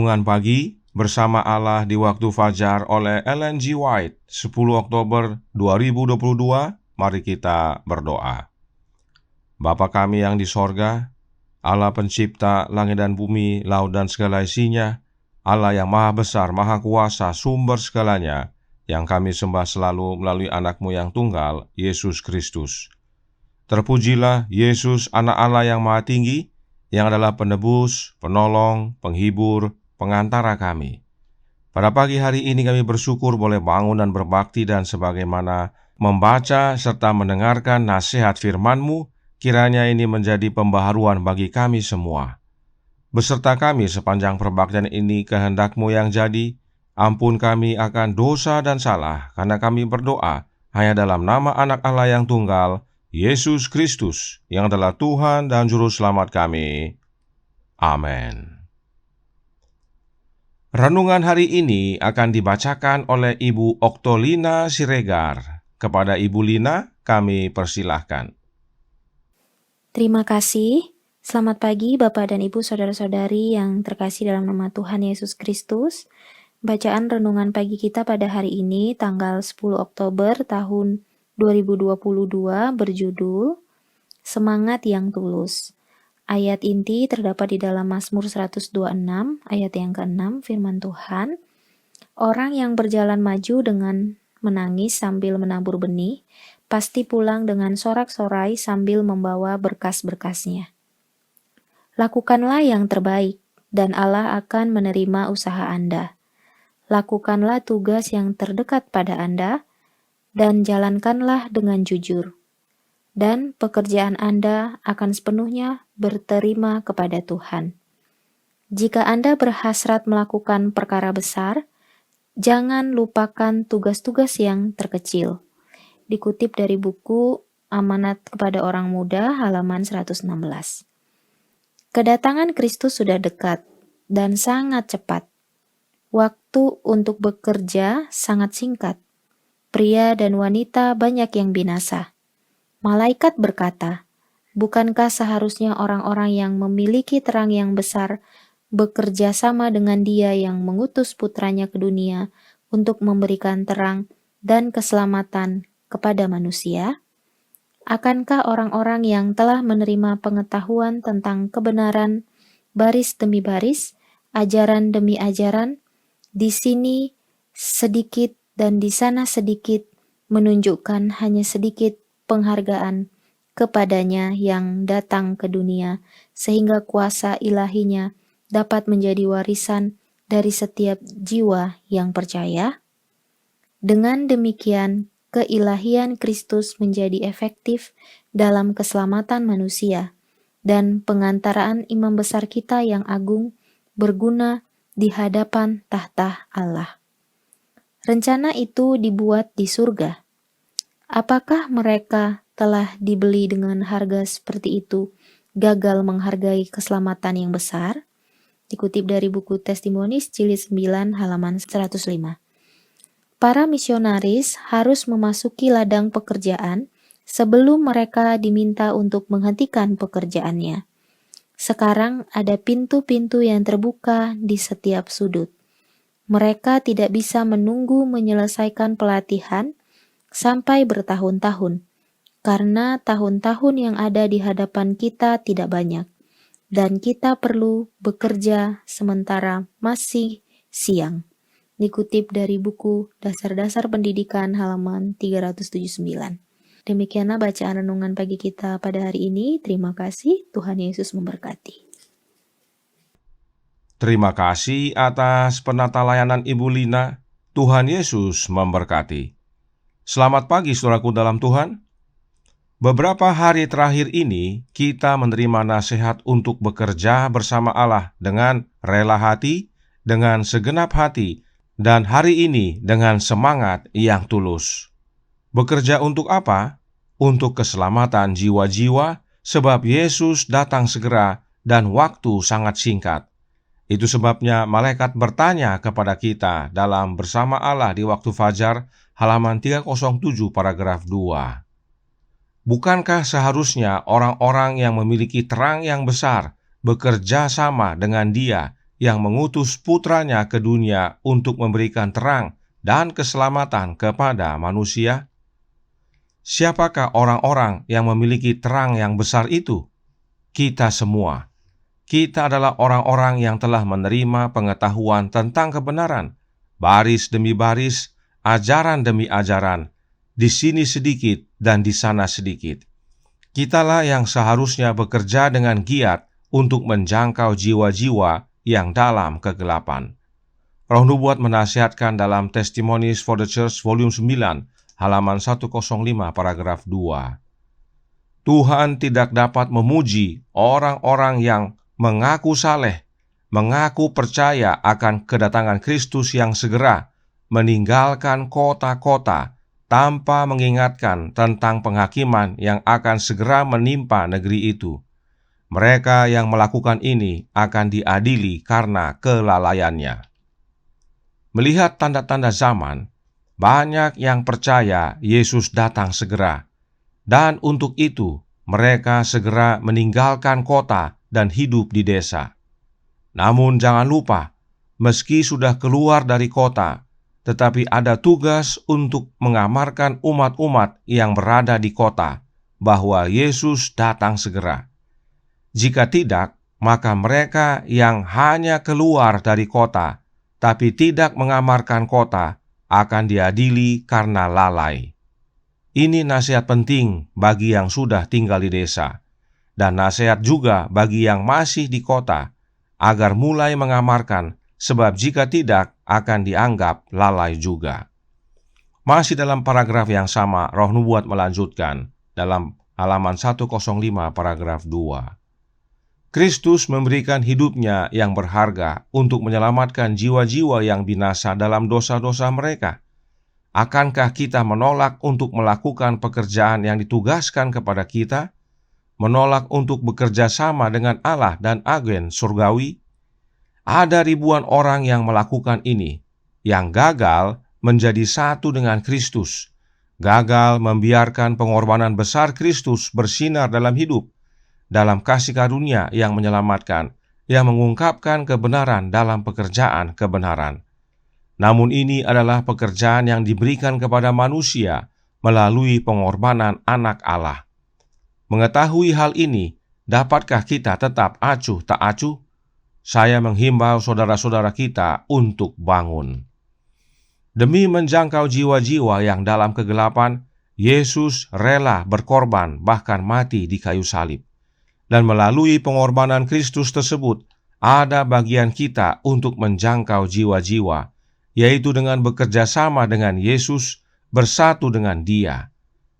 Renungan Pagi bersama Allah di waktu fajar oleh Ellen G. White, 10 Oktober 2022. Mari kita berdoa. Bapa kami yang di sorga, Allah pencipta langit dan bumi, laut dan segala isinya, Allah yang maha besar, maha kuasa, sumber segalanya, yang kami sembah selalu melalui anak-Mu yang tunggal, Yesus Kristus. Terpujilah Yesus, anak Allah yang maha tinggi, yang adalah penebus, penolong, penghibur, pengantara kami. Pada pagi hari ini kami bersyukur boleh bangun dan berbakti, dan sebagaimana membaca serta mendengarkan nasihat firman-Mu, kiranya ini menjadi pembaharuan bagi kami semua. Beserta kami sepanjang perbaktian ini, kehendak-Mu yang jadi. Ampun kami akan dosa dan salah, karena kami berdoa hanya dalam nama anak Allah yang tunggal, Yesus Kristus, yang adalah Tuhan dan Juru Selamat kami. Amin. Renungan hari ini akan dibacakan oleh Ibu Oktolina Siregar. Kepada Ibu Lina, kami persilahkan. Terima kasih. Selamat pagi Bapak dan Ibu saudara-saudari yang terkasih dalam nama Tuhan Yesus Kristus. Bacaan renungan pagi kita pada hari ini tanggal 10 Oktober tahun 2022 berjudul Semangat yang Tulus. Ayat inti terdapat di dalam Mazmur 126 ayat yang ke-6, firman Tuhan. Orang yang berjalan maju dengan menangis sambil menabur benih, pasti pulang dengan sorak-sorai sambil membawa berkas-berkasnya. Lakukanlah yang terbaik, dan Allah akan menerima usaha Anda. Lakukanlah tugas yang terdekat pada Anda, dan jalankanlah dengan jujur. Dan pekerjaan Anda akan sepenuhnya berterima kepada Tuhan. Jika Anda berhasrat melakukan perkara besar, jangan lupakan tugas-tugas yang terkecil. Dikutip dari buku Amanat kepada Orang Muda halaman 116. Kedatangan Kristus sudah dekat dan sangat cepat. Waktu untuk bekerja sangat singkat. Pria dan wanita banyak yang binasa. Malaikat berkata, bukankah seharusnya orang-orang yang memiliki terang yang besar bekerja sama dengan Dia yang mengutus putranya ke dunia untuk memberikan terang dan keselamatan kepada manusia? Akankah orang-orang yang telah menerima pengetahuan tentang kebenaran baris demi baris, ajaran demi ajaran, di sini sedikit dan di sana sedikit, menunjukkan hanya sedikit penghargaan kepadanya yang datang ke dunia, sehingga kuasa ilahinya dapat menjadi warisan dari setiap jiwa yang percaya? Dengan demikian, keilahian Kristus menjadi efektif dalam keselamatan manusia, dan pengantaraan imam besar kita yang agung berguna di hadapan tahta Allah. Rencana itu dibuat di surga. Apakah mereka telah dibeli dengan harga seperti itu gagal menghargai keselamatan yang besar? Dikutip dari buku Testimonis jilid 9 halaman 105. Para misionaris harus memasuki ladang pekerjaan sebelum mereka diminta untuk menghentikan pekerjaannya. Sekarang ada pintu-pintu yang terbuka di setiap sudut. Mereka tidak bisa menunggu menyelesaikan pelatihan sampai bertahun-tahun, karena tahun-tahun yang ada di hadapan kita tidak banyak, dan kita perlu bekerja sementara masih siang. Dikutip dari buku Dasar-Dasar Pendidikan halaman 379. Demikianlah bacaan renungan pagi kita pada hari ini. Terima kasih, Tuhan Yesus memberkati. Terima kasih atas penata layanan Ibu Lina. Tuhan Yesus memberkati. Selamat pagi saudaraku dalam Tuhan. Beberapa hari terakhir ini kita menerima nasihat untuk bekerja bersama Allah dengan rela hati, dengan segenap hati, dan hari ini dengan semangat yang tulus. Bekerja untuk apa? Untuk keselamatan jiwa-jiwa, sebab Yesus datang segera dan waktu sangat singkat. Itu sebabnya malaikat bertanya kepada kita dalam Bersama Allah di waktu fajar, halaman 307 paragraf 2. Bukankah seharusnya orang-orang yang memiliki terang yang besar bekerja sama dengan Dia yang mengutus putranya ke dunia untuk memberikan terang dan keselamatan kepada manusia? Siapakah orang-orang yang memiliki terang yang besar itu? Kita semua. Kita adalah orang-orang yang telah menerima pengetahuan tentang kebenaran, baris demi baris, ajaran demi ajaran, di sini sedikit dan di sana sedikit. Kitalah yang seharusnya bekerja dengan giat untuk menjangkau jiwa-jiwa yang dalam kegelapan. Roh Nubuat menasihatkan dalam Testimonies for the Church volume 9, halaman 105 paragraf 2. Tuhan tidak dapat memuji orang-orang yang mengaku saleh, mengaku percaya akan kedatangan Kristus yang segera, meninggalkan kota-kota tanpa mengingatkan tentang penghakiman yang akan segera menimpa negeri itu. Mereka yang melakukan ini akan diadili karena kelalaiannya. Melihat tanda-tanda zaman, banyak yang percaya Yesus datang segera, dan untuk itu mereka segera meninggalkan kota dan hidup di desa. Namun jangan lupa, meski sudah keluar dari kota, tetapi ada tugas untuk mengamarkan umat-umat yang berada di kota bahwa Yesus datang segera. Jika tidak, maka mereka yang hanya keluar dari kota tapi tidak mengamarkan kota akan diadili karena lalai. Ini nasihat penting bagi yang sudah tinggal di desa, dan nasihat juga bagi yang masih di kota, agar mulai mengamarkan, sebab jika tidak akan dianggap lalai juga. Masih dalam paragraf yang sama, Roh Nubuat melanjutkan dalam halaman 105 paragraf 2. Kristus memberikan hidupnya yang berharga untuk menyelamatkan jiwa-jiwa yang binasa dalam dosa-dosa mereka. Akankah kita menolak untuk melakukan pekerjaan yang ditugaskan kepada kita? Menolak untuk bekerja sama dengan Allah dan agen surgawi? Ada ribuan orang yang melakukan ini, yang gagal menjadi satu dengan Kristus, gagal membiarkan pengorbanan besar Kristus bersinar dalam hidup, dalam kasih karunia yang menyelamatkan, yang mengungkapkan kebenaran dalam pekerjaan kebenaran. Namun ini adalah pekerjaan yang diberikan kepada manusia melalui pengorbanan Anak Allah. Mengetahui hal ini, dapatkah kita tetap acuh tak acuh? Saya menghimbau saudara-saudara kita untuk bangun. Demi menjangkau jiwa-jiwa yang dalam kegelapan, Yesus rela berkorban bahkan mati di kayu salib. Dan melalui pengorbanan Kristus tersebut, ada bagian kita untuk menjangkau jiwa-jiwa, yaitu dengan bekerja sama dengan Yesus, bersatu dengan Dia.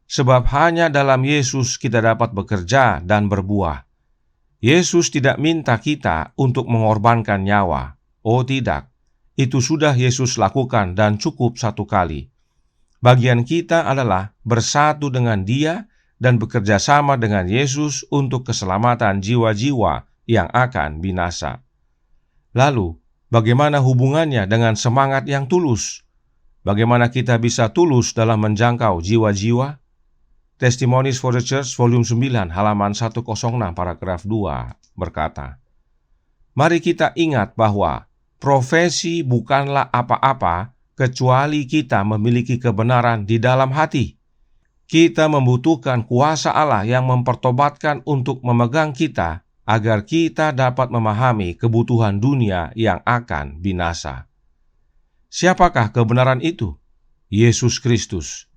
Sebab hanya dalam Yesus kita dapat bekerja dan berbuah. Yesus tidak minta kita untuk mengorbankan nyawa. Oh tidak, itu sudah Yesus lakukan dan cukup satu kali. Bagian kita adalah bersatu dengan Dia dan bekerja sama dengan Yesus untuk keselamatan jiwa-jiwa yang akan binasa. Lalu, bagaimana hubungannya dengan semangat yang tulus? Bagaimana kita bisa tulus dalam menjangkau jiwa-jiwa? Testimonies for the Church volume 9 halaman 106 paragraf 2 berkata, mari kita ingat bahwa profesi bukanlah apa-apa kecuali kita memiliki kebenaran di dalam hati. Kita membutuhkan kuasa Allah yang mempertobatkan untuk memegang kita agar kita dapat memahami kebutuhan dunia yang akan binasa. Siapakah kebenaran itu? Yesus Kristus.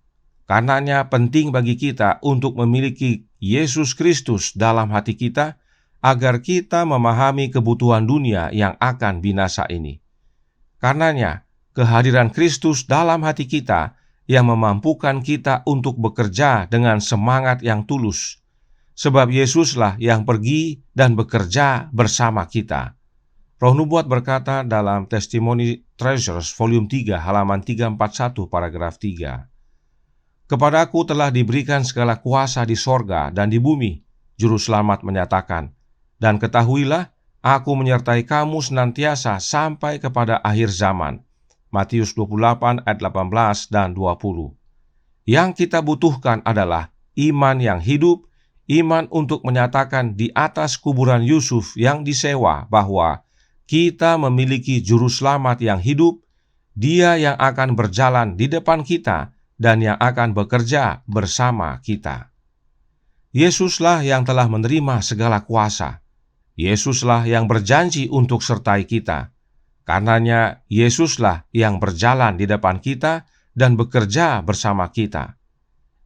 Karenanya penting bagi kita untuk memiliki Yesus Kristus dalam hati kita agar kita memahami kebutuhan dunia yang akan binasa ini. Karenanya kehadiran Kristus dalam hati kita yang memampukan kita untuk bekerja dengan semangat yang tulus, sebab Yesuslah yang pergi dan bekerja bersama kita. Roh Nubuat berkata dalam Testimony Treasures volume 3 halaman 341 paragraf 3, kepadaku telah diberikan segala kuasa di sorga dan di bumi, Juru Selamat menyatakan, dan ketahuilah, aku menyertai kamu senantiasa sampai kepada akhir zaman. Matius 28 ayat 18 dan 20. Yang kita butuhkan adalah iman yang hidup, iman untuk menyatakan di atas kuburan Yusuf yang disewa bahwa kita memiliki juru selamat yang hidup, Dia yang akan berjalan di depan kita dan yang akan bekerja bersama kita. Yesuslah yang telah menerima segala kuasa. Yesuslah yang berjanji untuk sertai kita. Karenanya Yesuslah yang berjalan di depan kita dan bekerja bersama kita.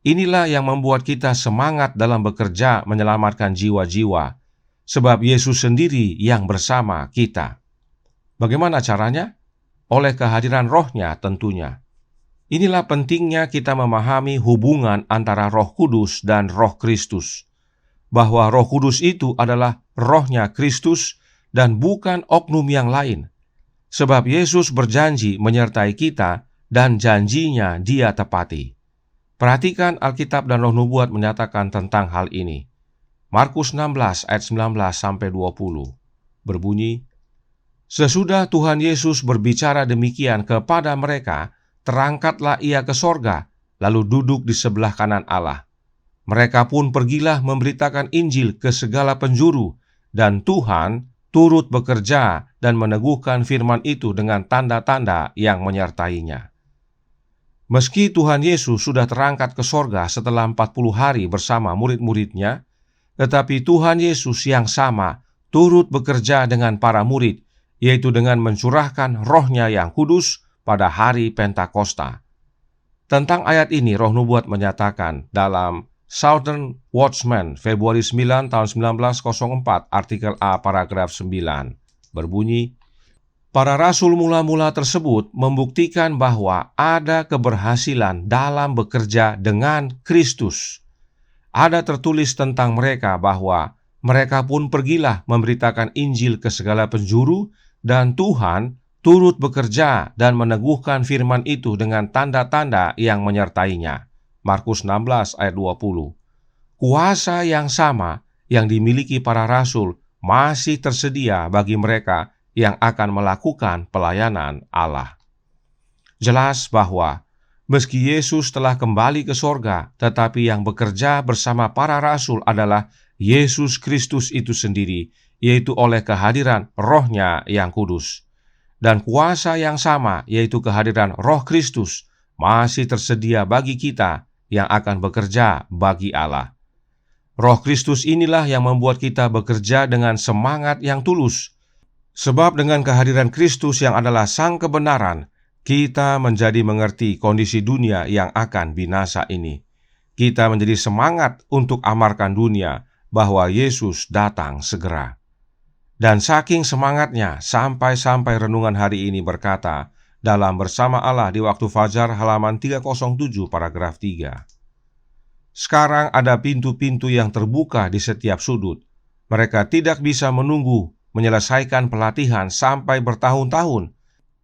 Inilah yang membuat kita semangat dalam bekerja menyelamatkan jiwa-jiwa, sebab Yesus sendiri yang bersama kita. Bagaimana caranya? Oleh kehadiran Roh-Nya tentunya. Inilah pentingnya kita memahami hubungan antara Roh Kudus dan Roh Kristus, bahwa Roh Kudus itu adalah Roh-Nya Kristus dan bukan oknum yang lain, sebab Yesus berjanji menyertai kita dan janjinya Dia tepati. Perhatikan Alkitab dan Roh Nubuat menyatakan tentang hal ini. Markus 16 ayat 19-20 berbunyi, "Sesudah Tuhan Yesus berbicara demikian kepada mereka, terangkatlah Ia ke sorga, lalu duduk di sebelah kanan Allah. Mereka pun pergilah memberitakan Injil ke segala penjuru, dan Tuhan turut bekerja dan meneguhkan firman itu dengan tanda-tanda yang menyertainya." Meski Tuhan Yesus sudah terangkat ke sorga setelah 40 hari bersama murid-muridnya, tetapi Tuhan Yesus yang sama turut bekerja dengan para murid, yaitu dengan mencurahkan Roh-Nya yang kudus pada hari Pentakosta. Tentang ayat ini Roh Nubuat menyatakan dalam Southern Watchman, Februari 9 tahun 1904, artikel A paragraf 9, berbunyi, "Para rasul mula-mula tersebut membuktikan bahwa ada keberhasilan dalam bekerja dengan Kristus. Ada tertulis tentang mereka bahwa mereka pun pergilah memberitakan Injil ke segala penjuru, dan Tuhan turut bekerja dan meneguhkan firman itu dengan tanda-tanda yang menyertainya." Markus 16 ayat 20. Kuasa yang sama yang dimiliki para rasul masih tersedia bagi mereka yang akan melakukan pelayanan Allah. Jelas bahwa meski Yesus telah kembali ke sorga, tetapi yang bekerja bersama para rasul adalah Yesus Kristus itu sendiri, yaitu oleh kehadiran Roh-Nya yang kudus. Dan kuasa yang sama, yaitu kehadiran Roh Kristus, masih tersedia bagi kita yang akan bekerja bagi Allah. Roh Kristus inilah yang membuat kita bekerja dengan semangat yang tulus. Sebab dengan kehadiran Kristus yang adalah Sang kebenaran, kita menjadi mengerti kondisi dunia yang akan binasa ini. Kita menjadi semangat untuk amarkan dunia bahwa Yesus datang segera. Dan saking semangatnya, sampai renungan hari ini berkata, dalam Bersama Allah di Waktu Fajar halaman 307 paragraf 3. Sekarang ada pintu-pintu yang terbuka di setiap sudut. Mereka tidak bisa menunggu menyelesaikan pelatihan sampai bertahun-tahun,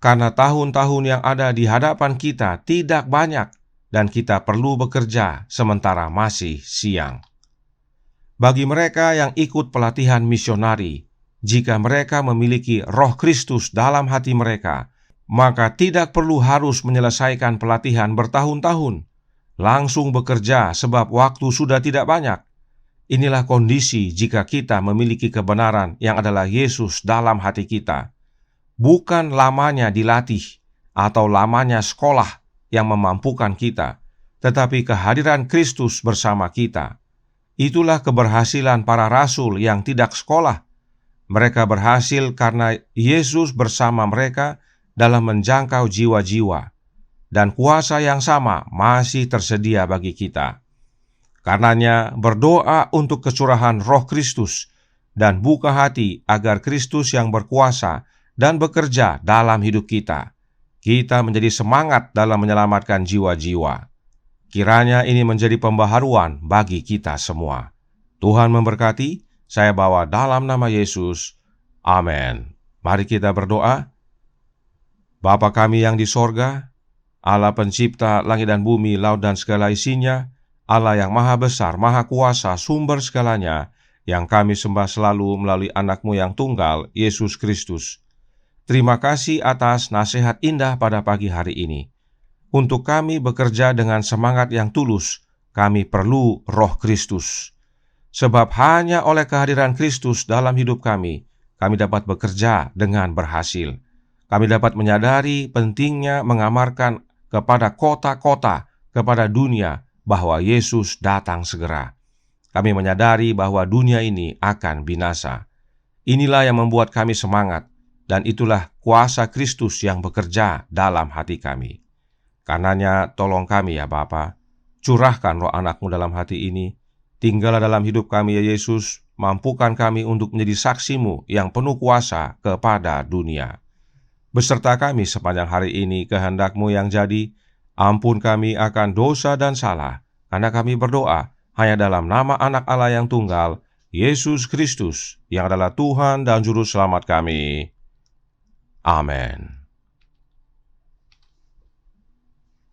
karena tahun-tahun yang ada di hadapan kita tidak banyak, dan kita perlu bekerja sementara masih siang. Bagi mereka yang ikut pelatihan misionari, jika mereka memiliki Roh Kristus dalam hati mereka, maka tidak perlu harus menyelesaikan pelatihan bertahun-tahun. Langsung bekerja sebab waktu sudah tidak banyak. Inilah kondisi jika kita memiliki kebenaran yang adalah Yesus dalam hati kita. Bukan lamanya dilatih atau lamanya sekolah yang memampukan kita, tetapi kehadiran Kristus bersama kita. Itulah keberhasilan para rasul yang tidak sekolah. Mereka berhasil karena Yesus bersama mereka dalam menjangkau jiwa-jiwa, dan kuasa yang sama masih tersedia bagi kita. Karenanya berdoa untuk kecurahan Roh Kristus dan buka hati agar Kristus yang berkuasa dan bekerja dalam hidup kita. Kita menjadi semangat dalam menyelamatkan jiwa-jiwa. Kiranya ini menjadi pembaharuan bagi kita semua. Tuhan memberkati. Saya bawa dalam nama Yesus. Amin. Mari kita berdoa. Bapa kami yang di sorga, Allah pencipta langit dan bumi, laut dan segala isinya, Allah yang maha besar, maha kuasa, sumber segalanya, yang kami sembah selalu melalui anak-Mu yang tunggal, Yesus Kristus. Terima kasih atas nasihat indah pada pagi hari ini. Untuk kami bekerja dengan semangat yang tulus, kami perlu Roh Kristus. Sebab hanya oleh kehadiran Kristus dalam hidup kami kami dapat bekerja dengan berhasil. Kami dapat menyadari pentingnya mengamarkan kepada kota-kota, kepada dunia, bahwa Yesus datang segera. Kami menyadari bahwa dunia ini akan binasa. Inilah yang membuat kami semangat, dan itulah kuasa Kristus yang bekerja dalam hati kami. Karenanya tolong kami ya Bapa, curahkan roh anak-Mu dalam hati ini, tinggallah dalam hidup kami ya Yesus, mampukan kami untuk menjadi saksi-Mu yang penuh kuasa kepada dunia. Beserta kami sepanjang hari ini kehendak-Mu yang jadi, ampun kami akan dosa dan salah, karena kami berdoa hanya dalam nama Anak Allah yang tunggal, Yesus Kristus, yang adalah Tuhan dan Juru Selamat kami. Amin.